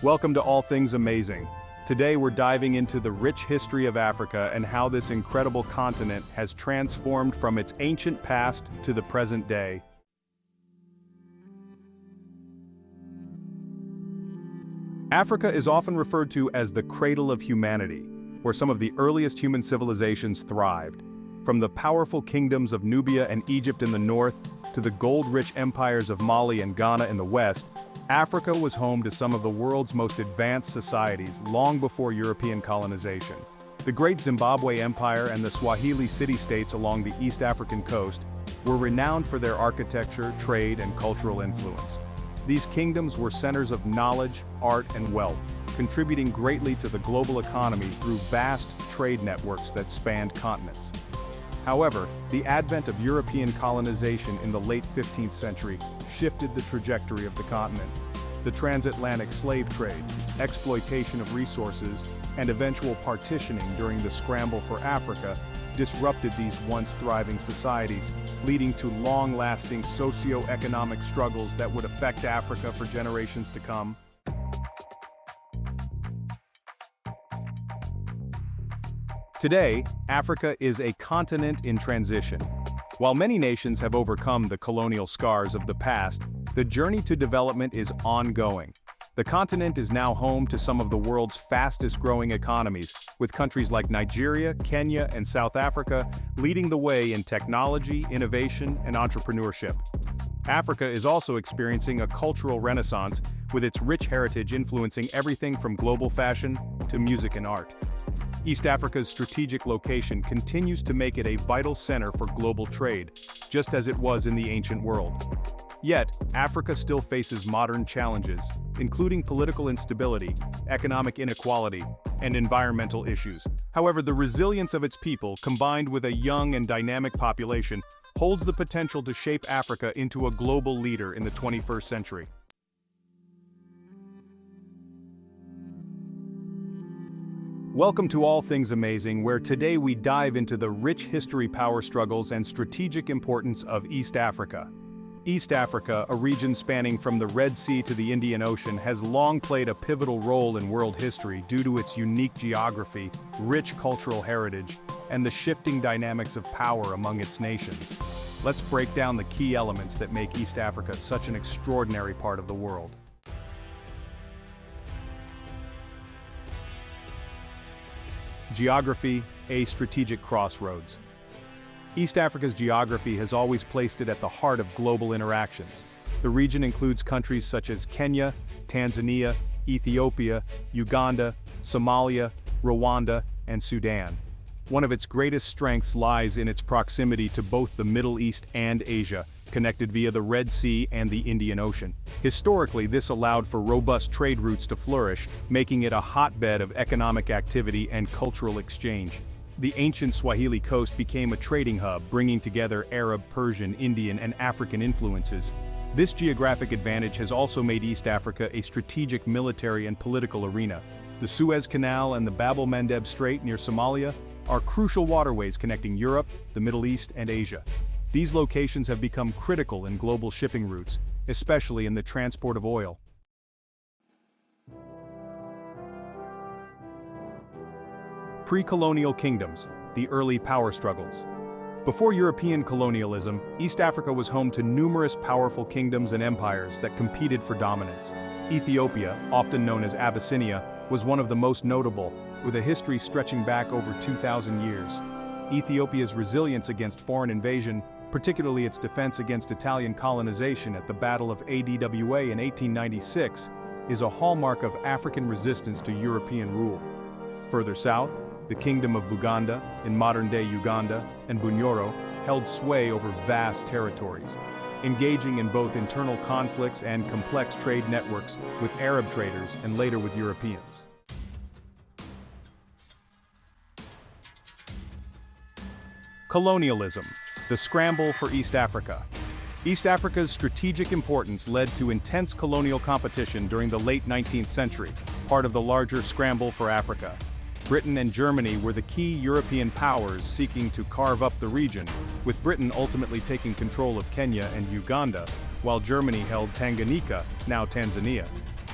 Welcome to All Things Amazing. Today we're diving into the rich history of Africa and how this incredible continent has transformed from its ancient past to the present day. Africa is often referred to as the Cradle of Humanity, where some of the earliest human civilizations thrived. From the powerful kingdoms of Nubia and Egypt in the north to the gold-rich empires of Mali and Ghana in the west, Africa was home to some of the world's most advanced societies long before European colonization. The Great Zimbabwe Empire and the Swahili city-states along the East African coast were renowned for their architecture, trade, and cultural influence. These kingdoms were centers of knowledge, art, and wealth, contributing greatly to the global economy through vast trade networks that spanned continents. However, the advent of European colonization in the late 15th century shifted the trajectory of the continent. The transatlantic slave trade, exploitation of resources, and eventual partitioning during the Scramble for Africa disrupted these once thriving societies, leading to long-lasting socio-economic struggles that would affect Africa for generations to come. Today, Africa is a continent in transition. While many nations have overcome the colonial scars of the past, the journey to development is ongoing. The continent is now home to some of the world's fastest-growing economies, with countries like Nigeria, Kenya, and South Africa leading the way in technology, innovation, and entrepreneurship. Africa is also experiencing a cultural renaissance, with its rich heritage influencing everything from global fashion to music and art. East Africa's strategic location continues to make it a vital center for global trade, just as it was in the ancient world. Yet, Africa still faces modern challenges, including political instability, economic inequality, and environmental issues. However, the resilience of its people, combined with a young and dynamic population, holds the potential to shape Africa into a global leader in the 21st century. Welcome to All Things Amazing, where today we dive into the rich history, power struggles, and strategic importance of East Africa. East Africa, a region spanning from the Red Sea to the Indian Ocean, has long played a pivotal role in world history due to its unique geography, rich cultural heritage, and the shifting dynamics of power among its nations. Let's break down the key elements that make East Africa such an extraordinary part of the world. Geography, a strategic crossroads. East Africa's geography has always placed it at the heart of global interactions. The region includes countries such as Kenya, Tanzania, Ethiopia, Uganda, Somalia, Rwanda, and Sudan. One of its greatest strengths lies in its proximity to both the Middle East and Asia, connected via the Red Sea and the Indian Ocean. Historically, this allowed for robust trade routes to flourish, making it a hotbed of economic activity and cultural exchange. The ancient Swahili coast became a trading hub, bringing together Arab, Persian, Indian, and African influences. This geographic advantage has also made East Africa a strategic military and political arena. The Suez Canal and the Bab el-Mandeb Strait near Somalia are crucial waterways connecting Europe, the Middle East, and Asia. These locations have become critical in global shipping routes, especially in the transport of oil. PreColonial Kingdoms, the early power struggles. Before European colonialism, East Africa was home to numerous powerful kingdoms and empires that competed for dominance. Ethiopia, often known as Abyssinia, was one of the most notable, with a history stretching back over 2,000 years. Ethiopia's resilience against foreign invasion, particularly its defense against Italian colonization at the Battle of Adwa in 1896, is a hallmark of African resistance to European rule. Further south, the Kingdom of Buganda, in modern-day Uganda, and Bunyoro held sway over vast territories, engaging in both internal conflicts and complex trade networks with Arab traders and later with Europeans. Colonialism, the scramble for East Africa. East Africa's strategic importance led to intense colonial competition during the late 19th century, part of the larger scramble for Africa. Britain and Germany were the key European powers seeking to carve up the region, with Britain ultimately taking control of Kenya and Uganda, while Germany held Tanganyika, now Tanzania.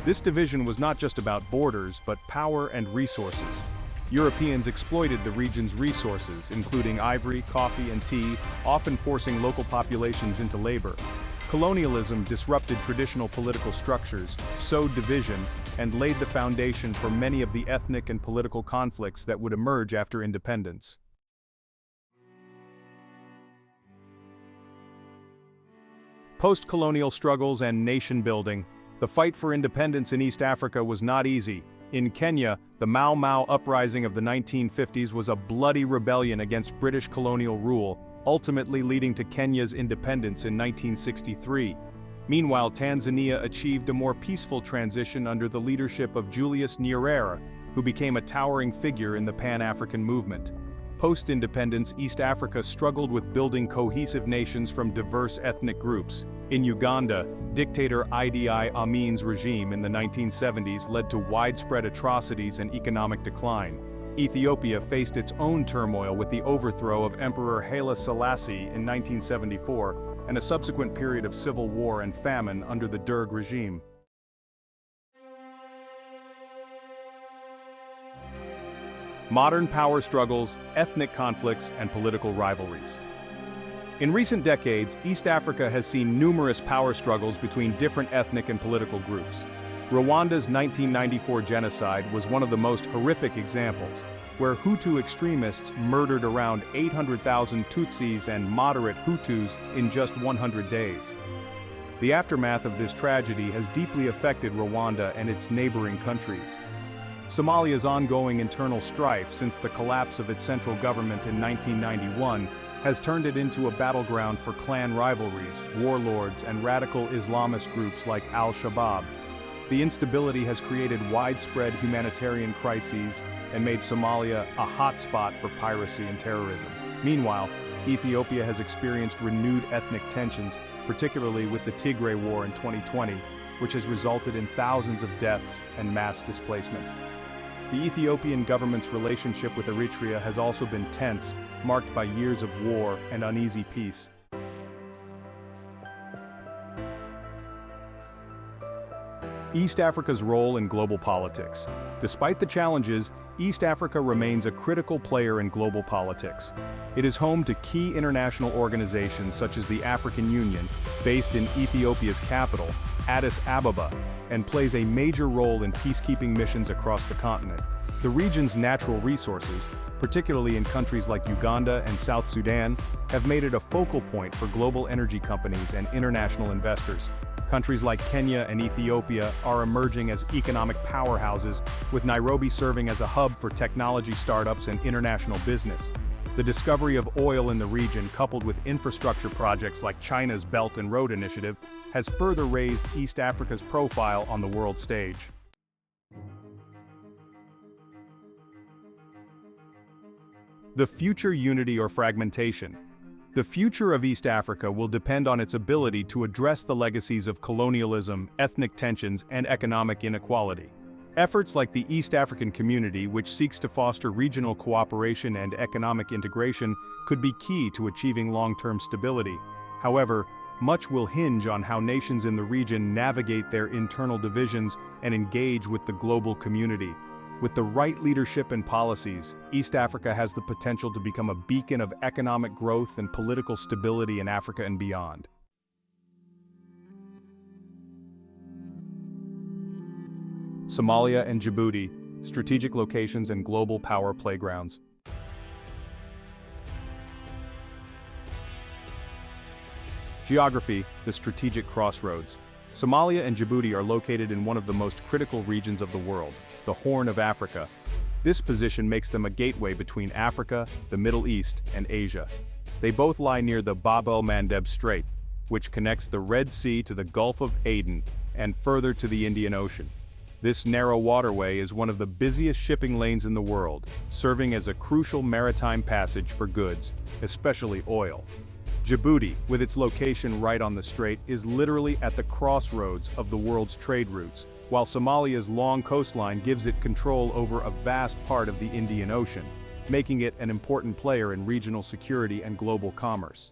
This division was not just about borders, but power and resources. Europeans exploited the region's resources, including ivory, coffee, and tea, often forcing local populations into labor. Colonialism disrupted traditional political structures, sowed division, and laid the foundation for many of the ethnic and political conflicts that would emerge after independence. Post-colonial struggles and nation-building. The fight for independence in East Africa was not easy. In Kenya, the Mau Mau Uprising of the 1950s was a bloody rebellion against British colonial rule, ultimately leading to Kenya's independence in 1963. Meanwhile, Tanzania achieved a more peaceful transition under the leadership of Julius Nyerere, who became a towering figure in the Pan-African movement. Post-independence, East Africa struggled with building cohesive nations from diverse ethnic groups. In Uganda, dictator Idi Amin's regime in the 1970s led to widespread atrocities and economic decline. Ethiopia faced its own turmoil with the overthrow of Emperor Haile Selassie in 1974 and a subsequent period of civil war and famine under the Derg regime. Modern power struggles, ethnic conflicts, and political rivalries. In recent decades, East Africa has seen numerous power struggles between different ethnic and political groups. Rwanda's 1994 genocide was one of the most horrific examples, where Hutu extremists murdered around 800,000 Tutsis and moderate Hutus in just 100 days. The aftermath of this tragedy has deeply affected Rwanda and its neighboring countries. Somalia's ongoing internal strife since the collapse of its central government in 1991 has turned it into a battleground for clan rivalries, warlords, and radical Islamist groups like Al-Shabaab. The instability has created widespread humanitarian crises and made Somalia a hotspot for piracy and terrorism. Meanwhile, Ethiopia has experienced renewed ethnic tensions, particularly with the Tigray War in 2020, which has resulted in thousands of deaths and mass displacement. The Ethiopian government's relationship with Eritrea has also been tense, marked by years of war and uneasy peace. East Africa's role in global politics. Despite the challenges, East Africa remains a critical player in global politics. It is home to key international organizations such as the African Union, based in Ethiopia's capital, Addis Ababa, and plays a major role in peacekeeping missions across the continent. The region's natural resources, particularly in countries like Uganda and South Sudan, have made it a focal point for global energy companies and international investors. Countries like Kenya and Ethiopia are emerging as economic powerhouses, with Nairobi serving as a hub for technology startups and international business. The discovery of oil in the region, coupled with infrastructure projects like China's Belt and Road Initiative, has further raised East Africa's profile on the world stage. The future unity or fragmentation. The future of East Africa will depend on its ability to address the legacies of colonialism, ethnic tensions, and economic inequality. Efforts like the East African Community, which seeks to foster regional cooperation and economic integration, could be key to achieving long-term stability. However, much will hinge on how nations in the region navigate their internal divisions and engage with the global community. With the right leadership and policies, East Africa has the potential to become a beacon of economic growth and political stability in Africa and beyond. Somalia and Djibouti, strategic locations and global power playgrounds. Geography, the strategic crossroads. Somalia and Djibouti are located in one of the most critical regions of the world, the Horn of Africa. This position makes them a gateway between Africa, the Middle East, and Asia. They both lie near the Bab el-Mandeb Strait, which connects the Red Sea to the Gulf of Aden and further to the Indian Ocean. This narrow waterway is one of the busiest shipping lanes in the world, serving as a crucial maritime passage for goods, especially oil. Djibouti, with its location right on the strait, is literally at the crossroads of the world's trade routes, while Somalia's long coastline gives it control over a vast part of the Indian Ocean, making it an important player in regional security and global commerce.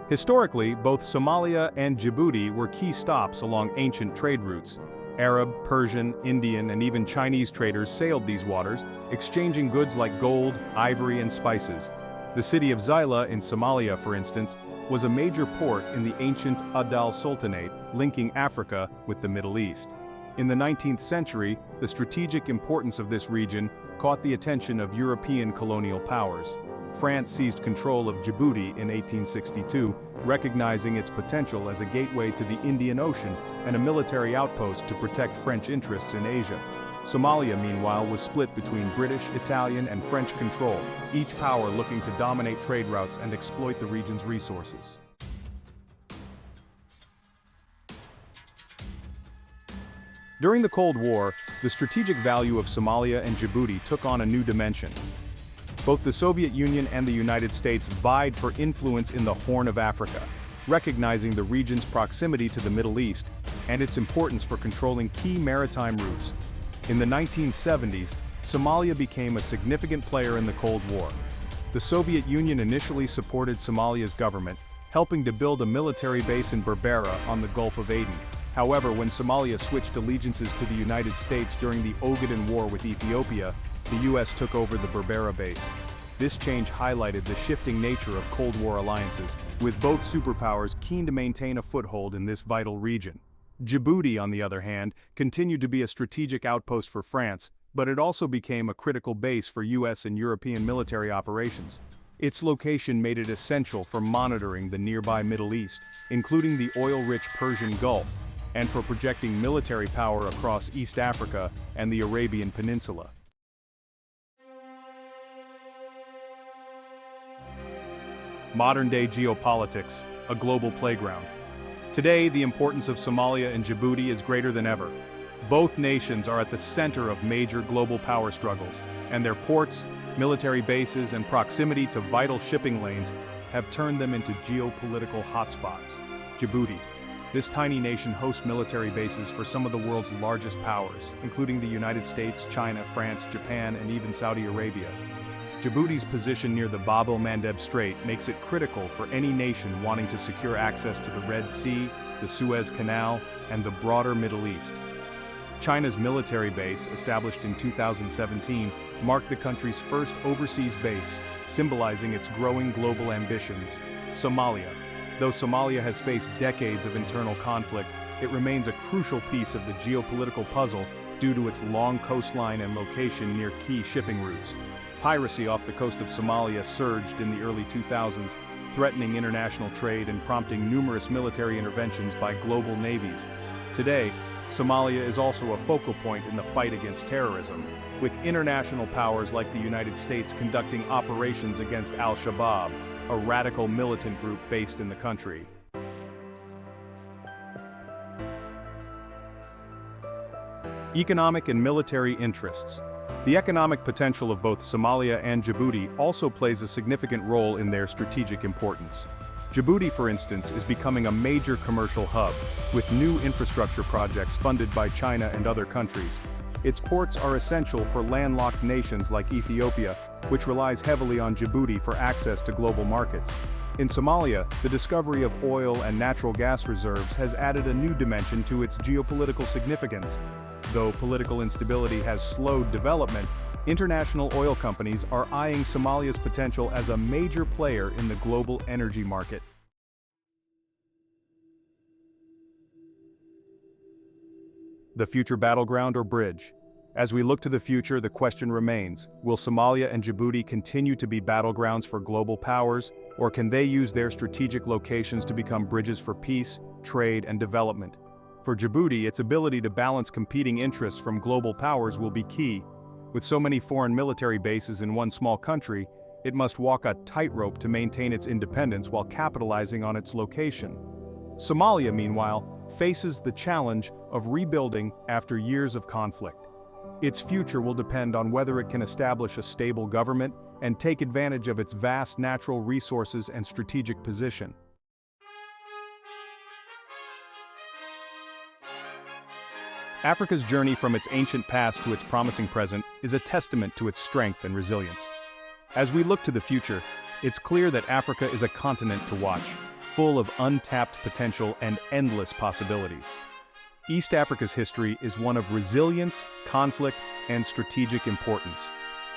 Historically, both Somalia and Djibouti were key stops along ancient trade routes. Arab, Persian, Indian, and even Chinese traders sailed these waters, exchanging goods like gold, ivory, and spices. The city of Zila in Somalia, for instance, was a major port in the ancient Adal Sultanate, linking Africa with the Middle East. In the 19th century, the strategic importance of this region caught the attention of European colonial powers. France seized control of Djibouti in 1862, recognizing its potential as a gateway to the Indian Ocean and a military outpost to protect French interests in Asia. Somalia, meanwhile, was split between British, Italian, and French control, each power looking to dominate trade routes and exploit the region's resources. During the Cold War, the strategic value of Somalia and Djibouti took on a new dimension. Both the Soviet Union and the United States vied for influence in the Horn of Africa, recognizing the region's proximity to the Middle East and its importance for controlling key maritime routes. In the 1970s, Somalia became a significant player in the Cold War. The Soviet Union initially supported Somalia's government, helping to build a military base in Berbera on the Gulf of Aden. However, when Somalia switched allegiances to the United States during the Ogaden War with Ethiopia, the US took over the Berbera base. This change highlighted the shifting nature of Cold War alliances, with both superpowers keen to maintain a foothold in this vital region. Djibouti, on the other hand, continued to be a strategic outpost for France, but it also became a critical base for US and European military operations. Its location made it essential for monitoring the nearby Middle East, including the oil-rich Persian Gulf, and for projecting military power across East Africa and the Arabian Peninsula. Modern-day geopolitics, a global playground. Today, the importance of Somalia and Djibouti is greater than ever. Both nations are at the center of major global power struggles, and their ports, military bases, and proximity to vital shipping lanes have turned them into geopolitical hotspots. Djibouti. This tiny nation hosts military bases for some of the world's largest powers, including the United States, China, France, Japan, and even Saudi Arabia. Djibouti's position near the Bab el-Mandeb Strait makes it critical for any nation wanting to secure access to the Red Sea, the Suez Canal, and the broader Middle East. China's military base, established in 2017, marked the country's first overseas base, symbolizing its growing global ambitions. Somalia. Though Somalia has faced decades of internal conflict, it remains a crucial piece of the geopolitical puzzle due to its long coastline and location near key shipping routes. Piracy off the coast of Somalia surged in the early 2000s, threatening international trade and prompting numerous military interventions by global navies. Today, Somalia is also a focal point in the fight against terrorism, with international powers like the United States conducting operations against Al-Shabaab, a radical militant group based in the country. Economic and military interests. The economic potential of both Somalia and Djibouti also plays a significant role in their strategic importance. Djibouti, for instance, is becoming a major commercial hub, with new infrastructure projects funded by China and other countries. Its ports are essential for landlocked nations like Ethiopia, which relies heavily on Djibouti for access to global markets. In Somalia, the discovery of oil and natural gas reserves has added a new dimension to its geopolitical significance. Though political instability has slowed development, international oil companies are eyeing Somalia's potential as a major player in the global energy market. The future battleground or bridge. As we look to the future, the question remains, will Somalia and Djibouti continue to be battlegrounds for global powers, or can they use their strategic locations to become bridges for peace, trade, and development? For Djibouti, its ability to balance competing interests from global powers will be key. With so many foreign military bases in one small country, it must walk a tightrope to maintain its independence while capitalizing on its location. Somalia, meanwhile, faces the challenge of rebuilding after years of conflict. Its future will depend on whether it can establish a stable government and take advantage of its vast natural resources and strategic position. Africa's journey from its ancient past to its promising present is a testament to its strength and resilience. As we look to the future, it's clear that Africa is a continent to watch. full of untapped potential and endless possibilities. East Africa's history is one of resilience, conflict, and strategic importance.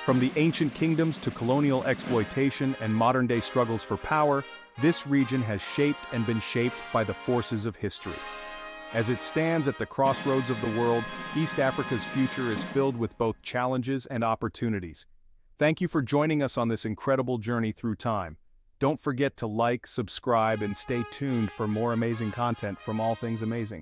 From the ancient kingdoms to colonial exploitation and modern-day struggles for power, this region has shaped and been shaped by the forces of history. As it stands at the crossroads of the world, East Africa's future is filled with both challenges and opportunities. Thank you for joining us on this incredible journey through time. Don't forget to like, subscribe, and stay tuned for more amazing content from All Things Amazing.